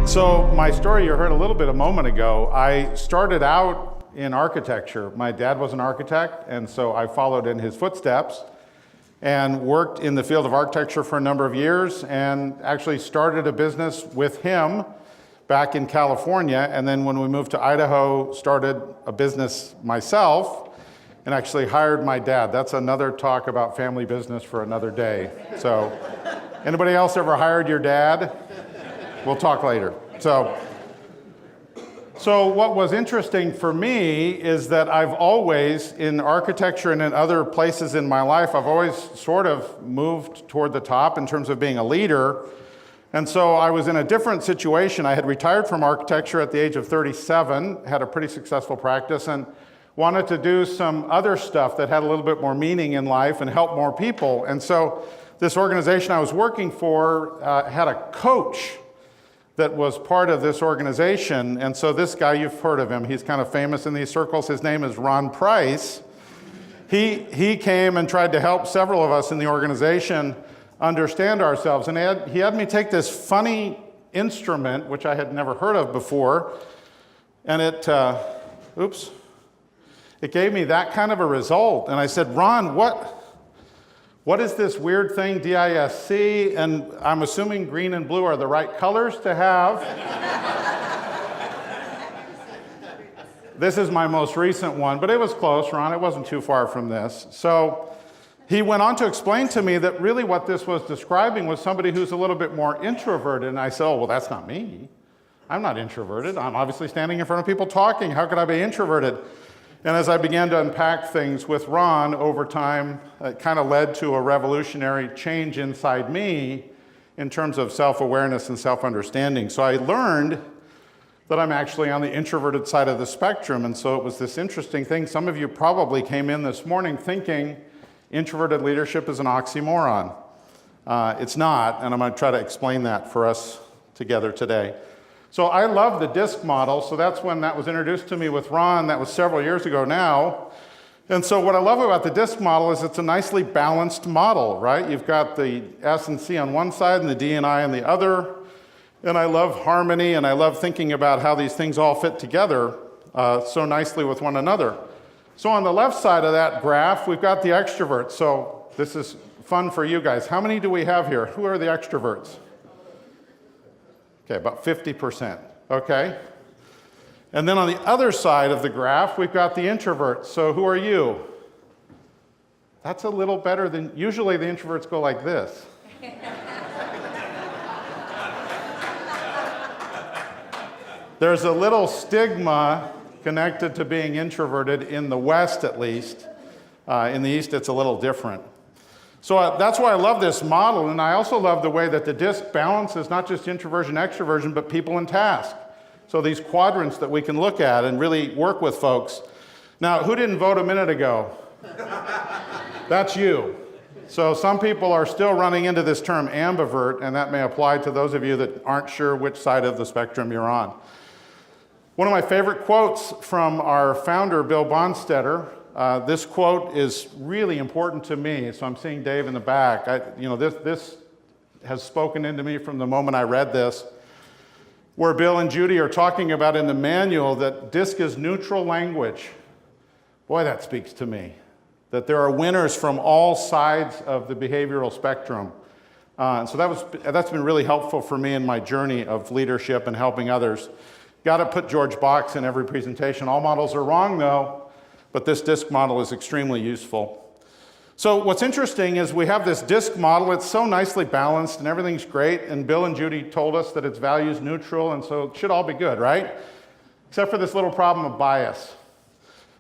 So my story you heard a little bit a moment ago, I started out in architecture. My dad was an architect, and so I followed in his footsteps and worked in the field of architecture for a number of years and actually started a business with him back in California. And then when we moved to Idaho, started a business myself and actually hired my dad. That's another talk about family business for another day. So anybody else ever hired your dad? We'll talk later. So what was interesting for me is that I've always, in architecture and in other places in my life, I've always sort of moved toward the top in terms of being a leader. And so I was in a different situation. I had retired from architecture at the age of 37, had a pretty successful practice, and wanted to do some other stuff that had a little bit more meaning in life and help more people. And so this organization I was working for had a coach that was part of this organization. And so this guy, you've heard of him, he's kind of famous in these circles. His name is Ron Price. He came and tried to help several of us in the organization understand ourselves. And he had me take this funny instrument, which I had never heard of before, and it gave me that kind of a result. And I said, Ron, what is this weird thing, DISC? And I'm assuming green and blue are the right colors to have. This is my most recent one, but it was close, Ron. It wasn't too far from this. So he went on to explain to me that really what this was describing was somebody who's a little bit more introverted. And I said, oh, well, that's not me. I'm not introverted. I'm obviously standing in front of people talking. How could I be introverted? And as I began to unpack things with Ron over time, it kind of led to a revolutionary change inside me in terms of self-awareness and self-understanding. So I learned that I'm actually on the introverted side of the spectrum. And so it was this interesting thing. Some of you probably came in this morning thinking introverted leadership is an oxymoron. It's not, and I'm going to try to explain that for us together today. So I love the DISC model, so that's when that was introduced to me with Ron. That was several years ago now. And so what I love about the DISC model is it's a nicely balanced model, right? You've got the S and C on one side and the D and I on the other. And I love harmony, and I love thinking about how these things all fit together so nicely with one another. So on the left side of that graph, we've got the extroverts. So this is fun for you guys. How many do we have here? Who are the extroverts? Okay, about 50%, okay? And then on the other side of the graph, we've got the introverts. So who are you? That's a little better than, usually the introverts go like this. There's a little stigma connected to being introverted in the West, at least. In the East, it's a little different. So that's why I love this model, and I also love the way that the DISC balances not just introversion, extroversion, but people and task. So these quadrants that we can look at and really work with folks. Now, who didn't vote a minute ago? That's you. So some people are still running into this term ambivert, and that may apply to those of you that aren't sure which side of the spectrum you're on. One of my favorite quotes from our founder, Bill Bonstetter. This quote is really important to me, so I'm seeing Dave in the back. This has spoken into me from the moment I read this, where Bill and Judy are talking about in the manual that DISC is neutral language. Boy, that speaks to me, that there are winners from all sides of the behavioral spectrum. And so that's been really helpful for me in my journey of leadership and helping others. Got to put George Box in every presentation. All models are wrong, though. But this DISC model is extremely useful. So what's interesting is we have this DISC model. It's so nicely balanced and everything's great. And Bill and Judy told us that it's values neutral, and so it should all be good, right? Except for this little problem of bias.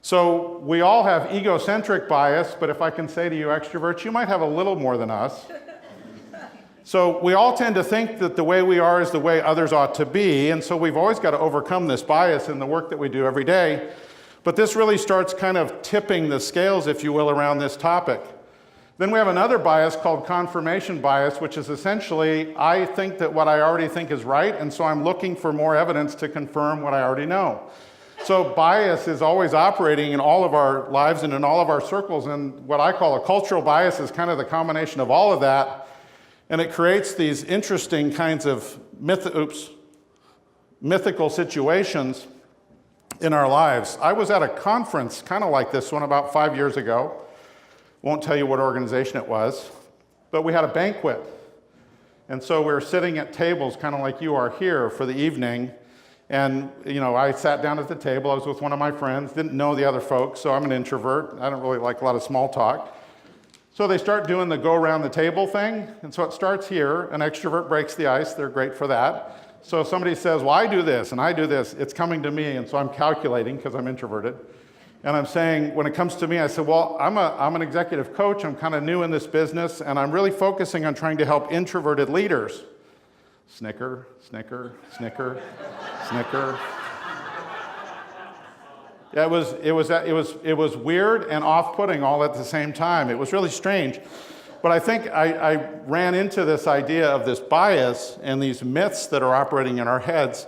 So we all have egocentric bias, but if I can say to you extroverts, you might have a little more than us. So we all tend to think that the way we are is the way others ought to be, and so we've always got to overcome this bias in the work that we do every day. But this really starts kind of tipping the scales, if you will, around this topic. Then we have another bias called confirmation bias, which is essentially, I think that what I already think is right, and so I'm looking for more evidence to confirm what I already know. So bias is always operating in all of our lives and in all of our circles, and what I call a cultural bias is kind of the combination of all of that, and it creates these interesting kinds of mythical situations in our lives. I was at a conference kind of like this one about 5 years ago. Won't tell you what organization it was, but we had a banquet. And so we were sitting at tables kind of like you are here for the evening. And, I sat down at the table. I was with one of my friends, didn't know the other folks, so I'm an introvert. I don't really like a lot of small talk. So they start doing the go around the table thing. And so it starts here. An extrovert breaks the ice. They're great for that. So somebody says, well, I do this and I do this. It's coming to me. And so I'm calculating because I'm introverted. And I'm saying, when it comes to me, I said, well, I'm an executive coach. I'm kind of new in this business. And I'm really focusing on trying to help introverted leaders. Snicker, snicker, snicker, snicker. Yeah, it was weird and off-putting all at the same time. It was really strange. But I think I ran into this idea of this bias and these myths that are operating in our heads.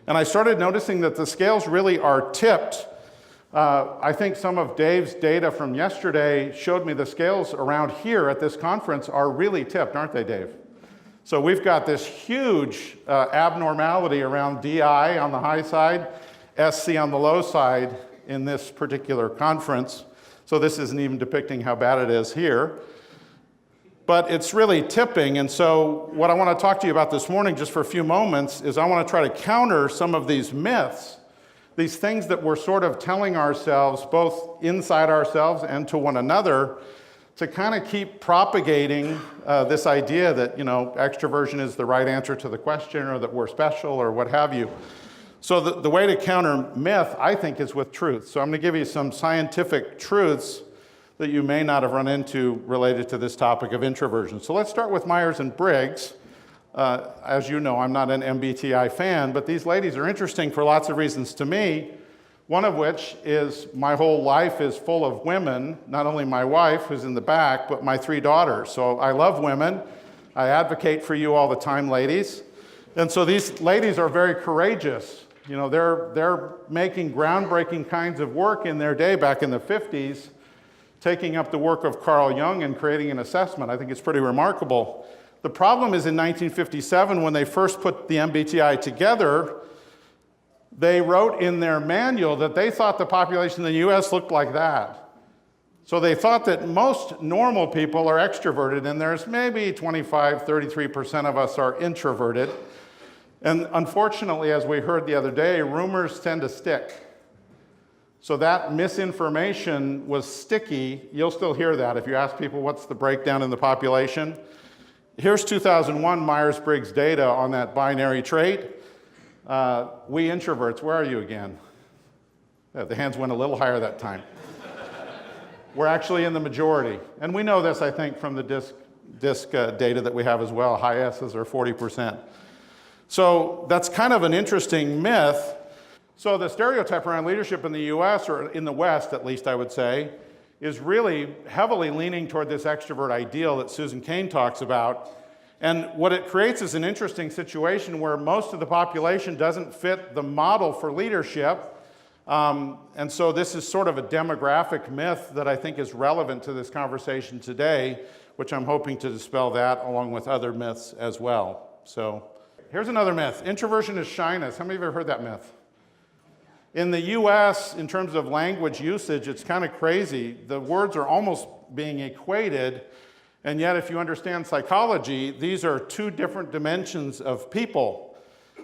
And I started noticing that the scales really are tipped. I think some of Dave's data from yesterday showed me the scales around here at this conference are really tipped, aren't they, Dave? So we've got this huge abnormality around DI on the high side, SC on the low side in this particular conference. So this isn't even depicting how bad it is here. But it's really tipping, and so what I want to talk to you about this morning, just for a few moments, is I want to try to counter some of these myths, these things that we're sort of telling ourselves, both inside ourselves and to one another, to kind of keep propagating this idea that, extroversion is the right answer to the question, or that we're special, or what have you. So the way to counter myth, I think, is with truth. So I'm going to give you some scientific truths that you may not have run into related to this topic of introversion. So let's start with Myers-Briggs. As you know, I'm not an MBTI fan, but these ladies are interesting for lots of reasons to me, one of which is my whole life is full of women, not only my wife, who's in the back, but my 3 daughters. So I love women. I advocate for you all the time, ladies. And so these ladies are very courageous. They're making groundbreaking kinds of work in their day back in the 50s, taking up the work of Carl Jung and creating an assessment. I think it's pretty remarkable. The problem is in 1957, when they first put the MBTI together, they wrote in their manual that they thought the population in the US looked like that. So they thought that most normal people are extroverted, and there's maybe 25, 33% of us are introverted. And unfortunately, as we heard the other day, rumors tend to stick. So that misinformation was sticky. You'll still hear that if you ask people what's the breakdown in the population. Here's 2001 Myers-Briggs data on that binary trait. We introverts, where are you again? Yeah, the hands went a little higher that time. We're actually in the majority. And we know this, I think, from the DISC data that we have as well. High S's are 40%. So that's kind of an interesting myth. So the stereotype around leadership in the US, or in the West at least I would say, is really heavily leaning toward this extrovert ideal that Susan Cain talks about. And what it creates is an interesting situation where most of the population doesn't fit the model for leadership. And so this is sort of a demographic myth that I think is relevant to this conversation today, which I'm hoping to dispel that along with other myths as well. So here's another myth. Introversion is shyness. How many of you have heard that myth? In the US, in terms of language usage, it's kind of crazy. The words are almost being equated, and yet if you understand psychology, these are 2 different dimensions of people.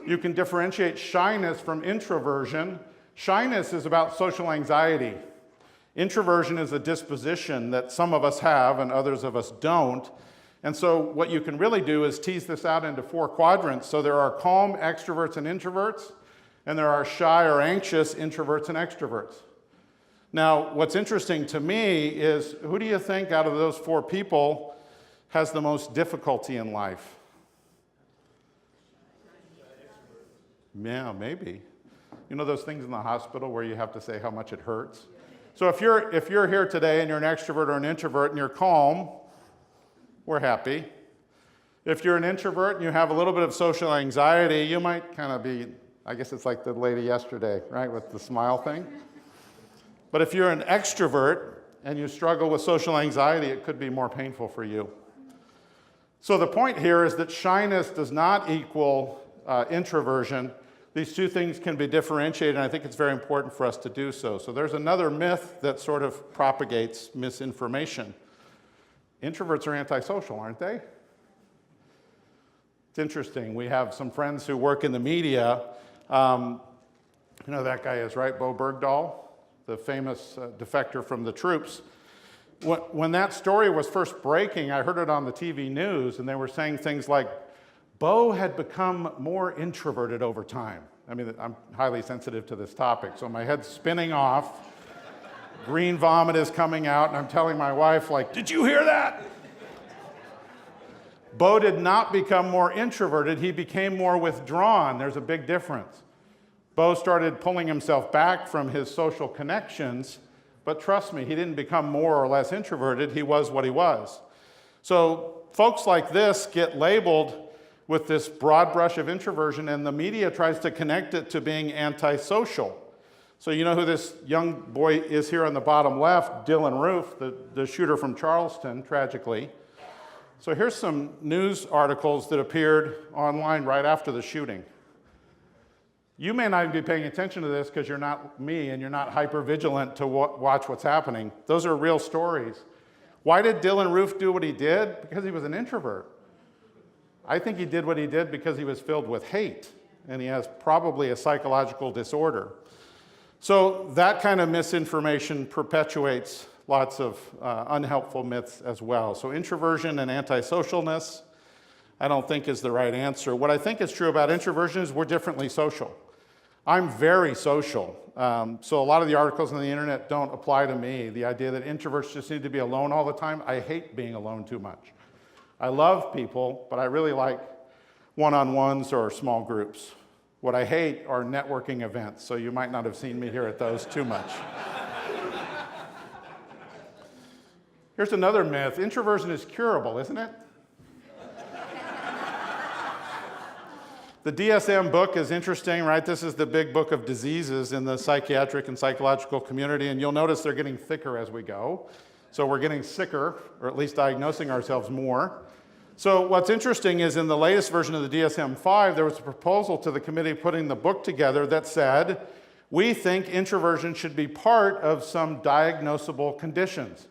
You can differentiate shyness from introversion. Shyness is about social anxiety. Introversion is a disposition that some of us have and others of us don't. And so what you can really do is tease this out into 4 quadrants. So there are calm extroverts and introverts, and there are shy or anxious introverts and extroverts. Now, what's interesting to me is, who do you think out of those 4 people has the most difficulty in life? Yeah, maybe. You know those things in the hospital where you have to say how much it hurts? So if you're here today and you're an extrovert or an introvert and you're calm, we're happy. If you're an introvert and you have a little bit of social anxiety, you might kind of be, I guess it's like the lady yesterday, right, with the smile thing. But if you're an extrovert and you struggle with social anxiety, it could be more painful for you. So the point here is that shyness does not equal introversion. these two things can be differentiated, and I think it's very important for us to do so. So there's another myth that sort of propagates misinformation. Introverts are antisocial, aren't they? It's interesting. We have some friends who work in the media. You know who that guy is, right? Bo Bergdahl, the famous defector from the troops. When that story was first breaking, I heard it on the TV news, and they were saying things like, Bo had become more introverted over time. I mean, I'm highly sensitive to this topic, so my head's spinning off. Green vomit is coming out, and I'm telling my wife, like, did you hear that? Bo did not become more introverted. He became more withdrawn. There's a big difference. Bo started pulling himself back from his social connections, but trust me, he didn't become more or less introverted. He was what he was. So folks like this get labeled with this broad brush of introversion, and the media tries to connect it to being antisocial. So you know who this young boy is here on the bottom left, Dylan Roof, the shooter from Charleston, tragically. So here's some news articles that appeared online right after the shooting. You may not even be paying attention to this because you're not me and you're not hyper-vigilant to watch what's happening. Those are real stories. Why did Dylan Roof do what he did? Because he was an introvert. I think he did what he did because he was filled with hate, and he has probably a psychological disorder. So that kind of misinformation perpetuates lots of unhelpful myths as well. So introversion and antisocialness, I don't think is the right answer. What I think is true about introversion is we're differently social. I'm very social. So a lot of the articles on the internet don't apply to me. The idea that introverts just need to be alone all the time, I hate being alone too much. I love people, but I really like one-on-ones or small groups. What I hate are networking events, so you might not have seen me here at those too much. Here's another myth. Introversion is curable, isn't it? The DSM book is interesting, right? This is the big book of diseases in the psychiatric and psychological community, and you'll notice they're getting thicker as we go. So we're getting sicker, or at least diagnosing ourselves more. So what's interesting is in the latest version of the DSM-5, there was a proposal to the committee putting the book together that said, we think introversion should be part of some diagnosable conditions.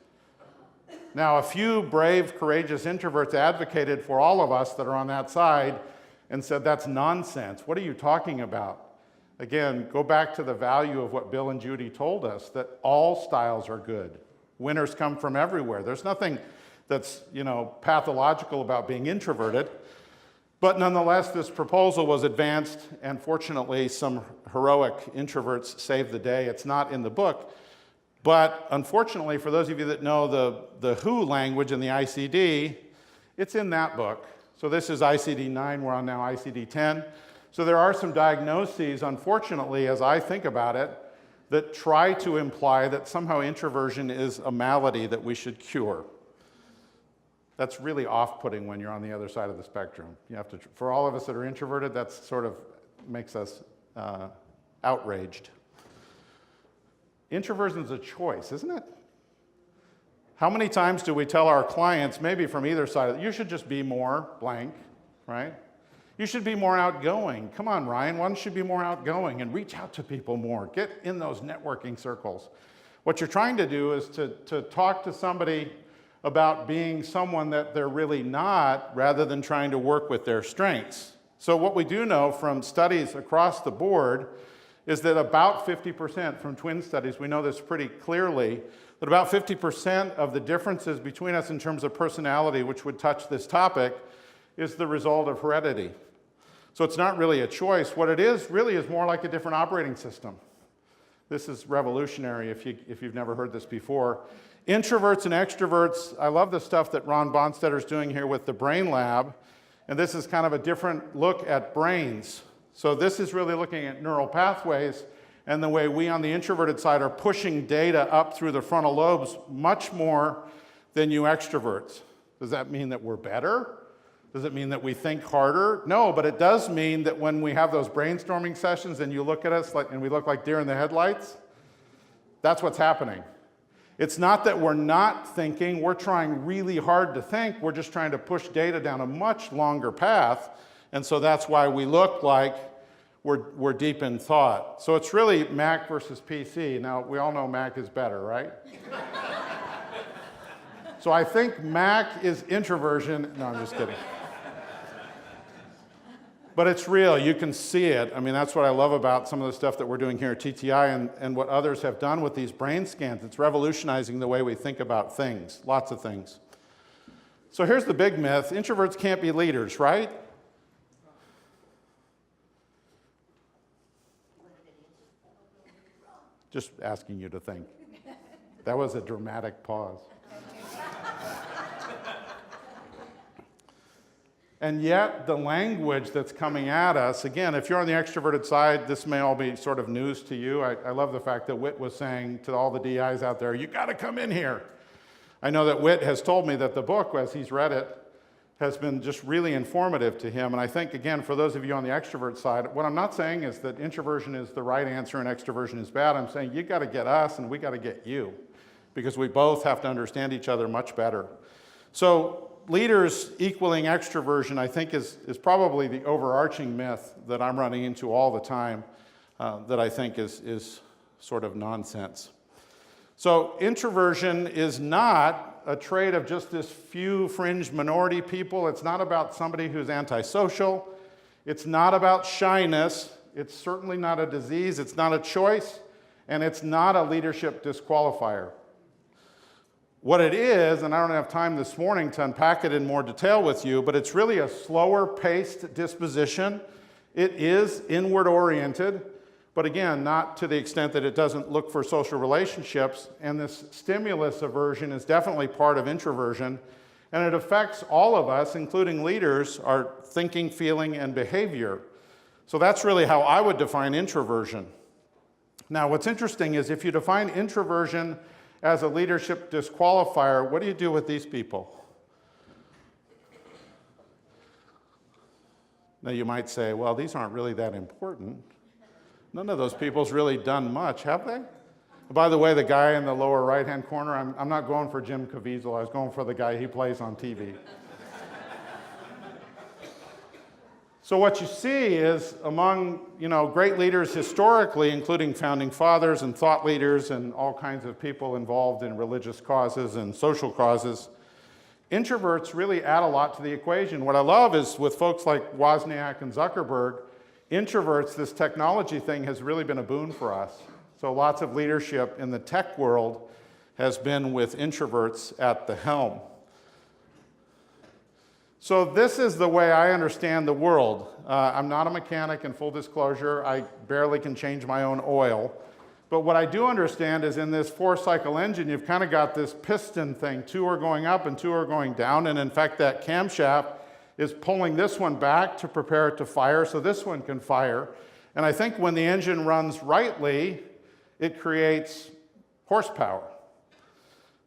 Now, a few brave, courageous introverts advocated for all of us that are on that side and said, that's nonsense. What are you talking about? Again, go back to the value of what Bill and Judy told us, that all styles are good. Winners come from everywhere. There's nothing that's, pathological about being introverted. But nonetheless, this proposal was advanced, and fortunately, some heroic introverts saved the day. It's not in the book. But unfortunately, for those of you that know the WHO language in the ICD, it's in that book. So this is ICD-9, we're on now ICD-10. So there are some diagnoses, unfortunately, as I think about it, that try to imply that somehow introversion is a malady that we should cure. That's really off-putting when you're on the other side of the spectrum. You have to, for all of us that are introverted, that sort of makes us outraged. Introversion is a choice, isn't it? How many times do we tell our clients, maybe from either side, you should just be more blank, right? You should be more outgoing. Come on, Ryan, why don't you be more outgoing and reach out to people more? Get in those networking circles. What you're trying to do is to talk to somebody about being someone that they're really not, rather than trying to work with their strengths. So what we do know from studies across the board is that about 50%, from twin studies, we know this pretty clearly, that about 50% of the differences between us in terms of personality, which would touch this topic, is the result of heredity. So it's not really a choice. What it is really is more like a different operating system. This is revolutionary if you've never heard this before. Introverts and extroverts, I love the stuff that Ron Bonstetter's doing here with the Brain Lab, and this is kind of a different look at brains. So this is really looking at neural pathways and the way we on the introverted side are pushing data up through the frontal lobes much more than you extroverts. Does that mean that we're better? Does it mean that we think harder? No, but it does mean that when we have those brainstorming sessions and you look at us and we look like deer in the headlights, that's what's happening. It's not that we're not thinking, we're trying really hard to think, we're just trying to push data down a much longer path, and so that's why we look like we're deep in thought. So it's really Mac versus PC. Now, we all know Mac is better, right? So I think Mac is introversion. No, I'm just kidding. But it's real. You can see it. I mean, that's what I love about some of the stuff that we're doing here at TTI and what others have done with these brain scans. It's revolutionizing the way we think about things, lots of things. So here's the big myth. Introverts can't be leaders, right? Just asking you to think. That was a dramatic pause. And yet, the language that's coming at us, again, if you're on the extroverted side, this may all be sort of news to you. I love the fact that Whit was saying to all the DIs out there, you got to come in here. I know that Whit has told me that the book, as he's read it, has been just really informative to him. And I think, again, for those of you on the extrovert side, what I'm not saying is that introversion is the right answer and extroversion is bad. I'm saying you got to get us and we got to get you, because we both have to understand each other much better. So leaders equaling extroversion, I think, is probably the overarching myth that I'm running into all the time that I think is sort of nonsense. So introversion is not a trait of just this few fringe minority people. It's not about somebody who's antisocial. It's not about shyness. It's certainly not a disease. It's not a choice. And it's not a leadership disqualifier. What it is, and I don't have time this morning to unpack it in more detail with you, but it's really a slower paced disposition. It is inward oriented, but again, not to the extent that it doesn't look for social relationships. And this stimulus aversion is definitely part of introversion, and it affects all of us, including leaders, our thinking, feeling, and behavior. So that's really how I would define introversion. Now, what's interesting is if you define introversion as a leadership disqualifier, what do you do with these people? Now you might say, well, these aren't really that important. None of those people's really done much, have they? By the way, the guy in the lower right-hand corner, I'm not going for Jim Caviezel. I was going for the guy he plays on TV. So what you see is among, great leaders historically, including founding fathers and thought leaders and all kinds of people involved in religious causes and social causes, introverts really add a lot to the equation. What I love is with folks like Wozniak and Zuckerberg, introverts, this technology thing has really been a boon for us. So lots of leadership in the tech world has been with introverts at the helm. So this is the way I understand the world. I'm not a mechanic, in full disclosure. I barely can change my own oil. But what I do understand is in this 4-cycle engine, you've kind of got this piston thing. 2 are going up and 2 are going down. And in fact, that camshaft is pulling this one back to prepare it to fire so this one can fire. And I think when the engine runs rightly, it creates horsepower.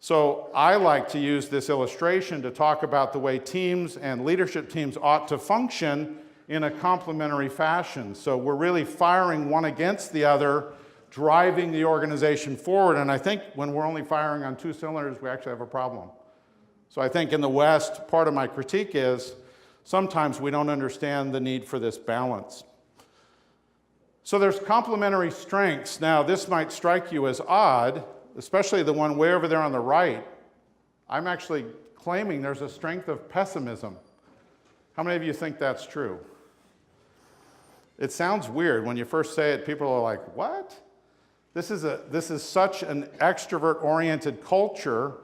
So I like to use this illustration to talk about the way teams and leadership teams ought to function in a complementary fashion. So we're really firing one against the other, driving the organization forward. And I think when we're only firing on 2 cylinders, we actually have a problem. So I think in the West, part of my critique is sometimes we don't understand the need for this balance. So there's complementary strengths. Now, this might strike you as odd, especially the one way over there on the right. I'm actually claiming there's a strength of pessimism. How many of you think that's true? It sounds weird. When you first say it, people are like, what? This is such an extrovert-oriented culture.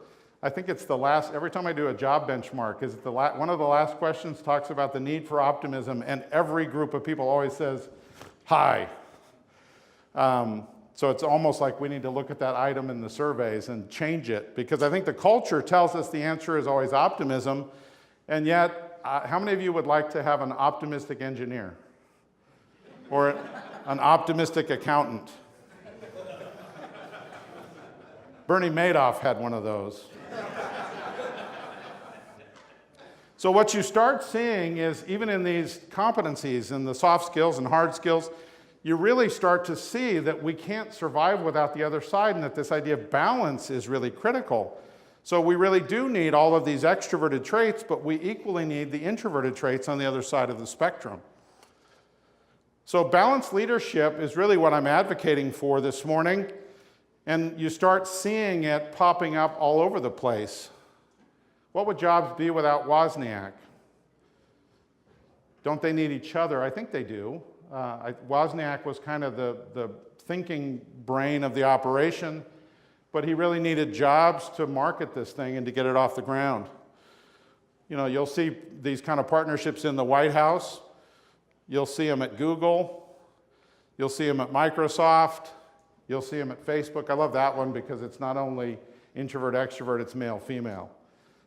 I think it's the last, every time I do a job benchmark, is one of the last questions talks about the need for optimism, and every group of people always says, hi. So it's almost like we need to look at that item in the surveys and change it, because I think the culture tells us the answer is always optimism, and yet, how many of you would like to have an optimistic engineer? Or an optimistic accountant? Bernie Madoff had one of those. So what you start seeing is, even in these competencies, in the soft skills and hard skills, you really start to see that we can't survive without the other side, and that this idea of balance is really critical. So we really do need all of these extroverted traits, but we equally need the introverted traits on the other side of the spectrum. So balanced leadership is really what I'm advocating for this morning, and you start seeing it popping up all over the place. What would jobs be without Wozniak? Don't they need each other? I think they do. Wozniak was kind of the thinking brain of the operation, but he really needed jobs to market this thing and to get it off the ground. You know, you'll see these kind of partnerships in the White House. You'll see them at Google. You'll see them at Microsoft. You'll see them at Facebook. I love that one because it's not only introvert, extrovert, it's male, female.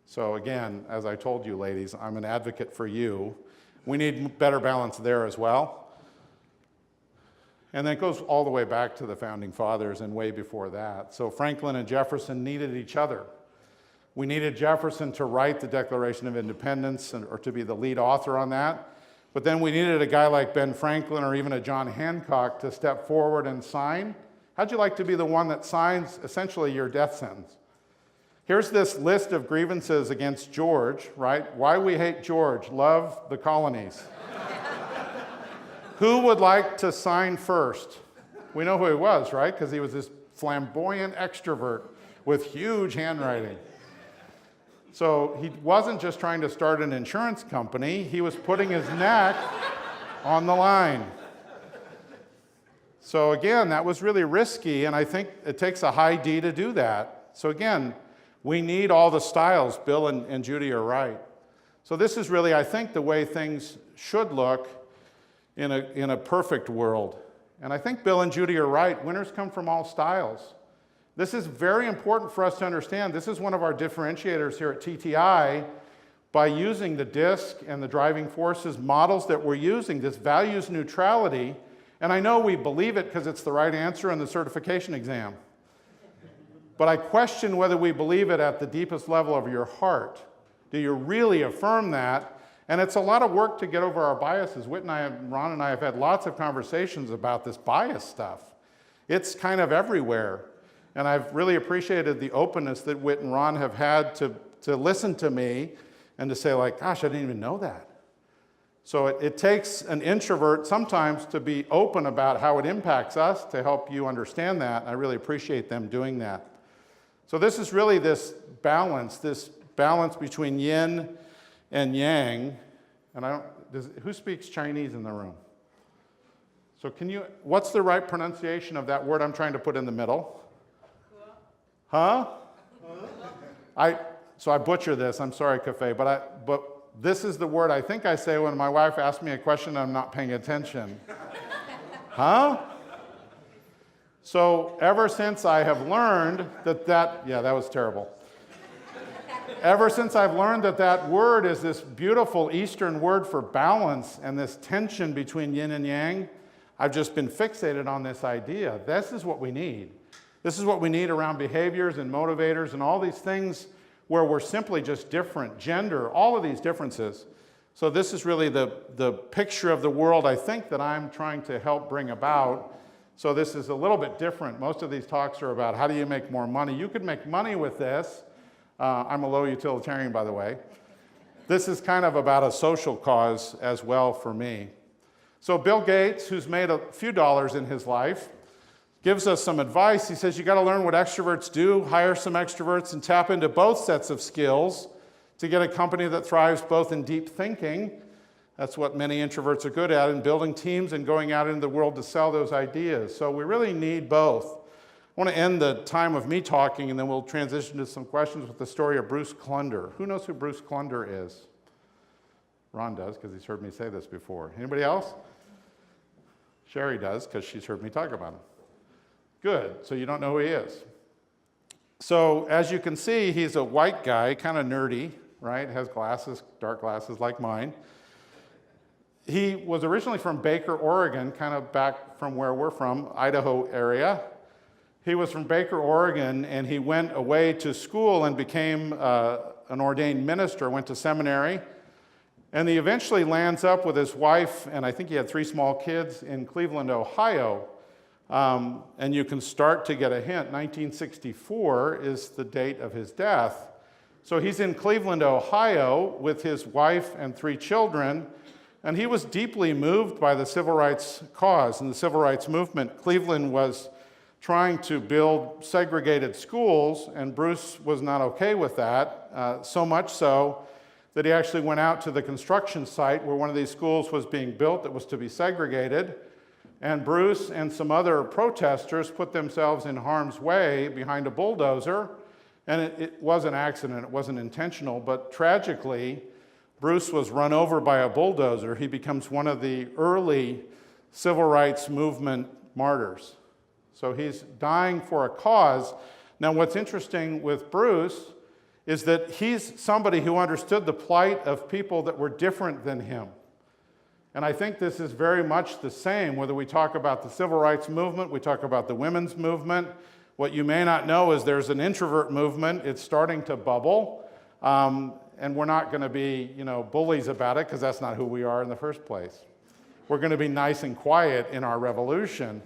So again, as I told you, ladies, I'm an advocate for you. We need better balance there as well. And then it goes all the way back to the founding fathers and way before that. So Franklin and Jefferson needed each other. We needed Jefferson to write the Declaration of Independence or to be the lead author on that. But then we needed a guy like Ben Franklin or even a John Hancock to step forward and sign. How'd you like to be the one that signs essentially your death sentence? Here's this list of grievances against George, right? Why we hate George, love the colonies. Who would like to sign first? We know who he was, right? Because he was this flamboyant extrovert with huge handwriting. So he wasn't just trying to start an insurance company, he was putting his neck on the line. So again, that was really risky, and I think it takes a high D to do that. So again, we need all the styles. Bill and Judy are right. So this is really, I think, the way things should look in a perfect world. And I think Bill and Judy are right. Winners come from all styles. This is very important for us to understand. This is one of our differentiators here at TTI. By using the DISC and the driving forces models that we're using, this values neutrality, and I know we believe it because it's the right answer in the certification exam. But I question whether we believe it at the deepest level of your heart. Do you really affirm that? And it's a lot of work to get over our biases. Ron and I have had lots of conversations about this bias stuff. It's kind of everywhere. And I've really appreciated the openness that Whit and Ron have had to listen to me and to say, like, gosh, I didn't even know that. So it takes an introvert sometimes to be open about how it impacts us to help you understand that. And I really appreciate them doing that. So this is really this balance between yin and yang. And who speaks Chinese in the room? So what's the right pronunciation of that word I'm trying to put in the middle? Huh? So I butcher this, I'm sorry, Cafe, but this is the word I think I say when my wife asks me a question and I'm not paying attention. Huh? So ever since I have learned that was terrible. Ever since I've learned that word is this beautiful Eastern word for balance and this tension between yin and yang, I've just been fixated on this idea. This is what we need. This is what we need around behaviors and motivators and all these things where we're simply just different, gender, all of these differences. So this is really the picture of the world I think that I'm trying to help bring about. So this is a little bit different. Most of these talks are about how do you make more money. You could make money with this. I'm a low utilitarian, by the way. This is kind of about a social cause as well for me. So Bill Gates, who's made a few dollars in his life, gives us some advice. He says, you got to learn what extroverts do, hire some extroverts, and tap into both sets of skills to get a company that thrives both in deep thinking. That's what many introverts are good at, in building teams and going out into the world to sell those ideas. So we really need both. I want to end the time of me talking, and then we'll transition to some questions with the story of Bruce Clunder. Who knows who Bruce Clunder is? Ron does, because he's heard me say this before. Anybody else? Sherry does, because she's heard me talk about him. Good, so you don't know who he is. So as you can see, he's a white guy, kind of nerdy, right? Has glasses, dark glasses like mine. He was originally from Baker, Oregon, kind of back from where we're from, Idaho area. He was from Baker, Oregon, and he went away to school and became an ordained minister, went to seminary. And he eventually lands up with his wife, and I think he had 3 small kids, in Cleveland, Ohio. And you can start to get a hint. 1964 is the date of his death. So he's in Cleveland, Ohio, with his wife and 3 children, And he was deeply moved by the civil rights cause and the civil rights movement. Cleveland was trying to build segregated schools, and Bruce was not okay with that, so much so that he actually went out to the construction site where one of these schools was being built that was to be segregated, and Bruce and some other protesters put themselves in harm's way behind a bulldozer, and it was an accident, it wasn't intentional, but tragically, Bruce was run over by a bulldozer. He becomes one of the early civil rights movement martyrs. So he's dying for a cause. Now, what's interesting with Bruce is that he's somebody who understood the plight of people that were different than him. And I think this is very much the same, whether we talk about the civil rights movement, we talk about the women's movement. What you may not know is there's an introvert movement. It's starting to bubble. And we're not going to be, bullies about it, because that's not who we are in the first place. We're going to be nice and quiet in our revolution.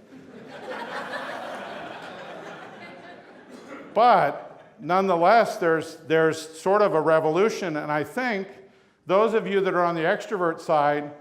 But nonetheless, there's sort of a revolution, and I think those of you that are on the extrovert side,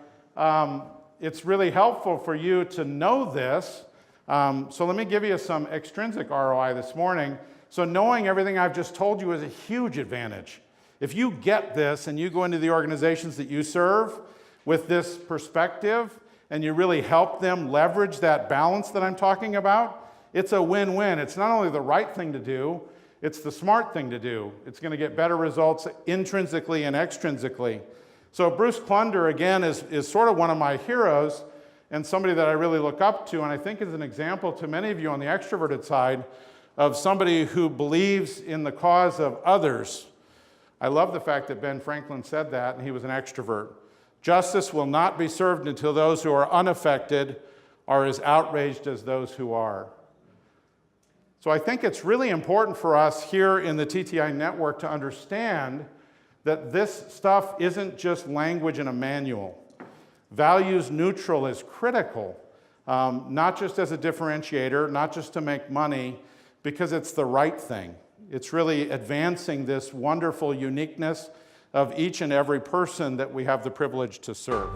it's really helpful for you to know this. So let me give you some extrinsic ROI this morning. So knowing everything I've just told you is a huge advantage. If you get this and you go into the organizations that you serve with this perspective and you really help them leverage that balance that I'm talking about, it's a win-win. It's not only the right thing to do, it's the smart thing to do. It's going to get better results intrinsically and extrinsically. So Bruce Klunder, again, is sort of one of my heroes and somebody that I really look up to, and I think is an example to many of you on the extroverted side of somebody who believes in the cause of others. I love the fact that Ben Franklin said that, and he was an extrovert. Justice will not be served until those who are unaffected are as outraged as those who are. So I think it's really important for us here in the TTI network to understand that this stuff isn't just language in a manual. Values neutral is critical, not just as a differentiator, not just to make money, because it's the right thing. It's really advancing this wonderful uniqueness of each and every person that we have the privilege to serve.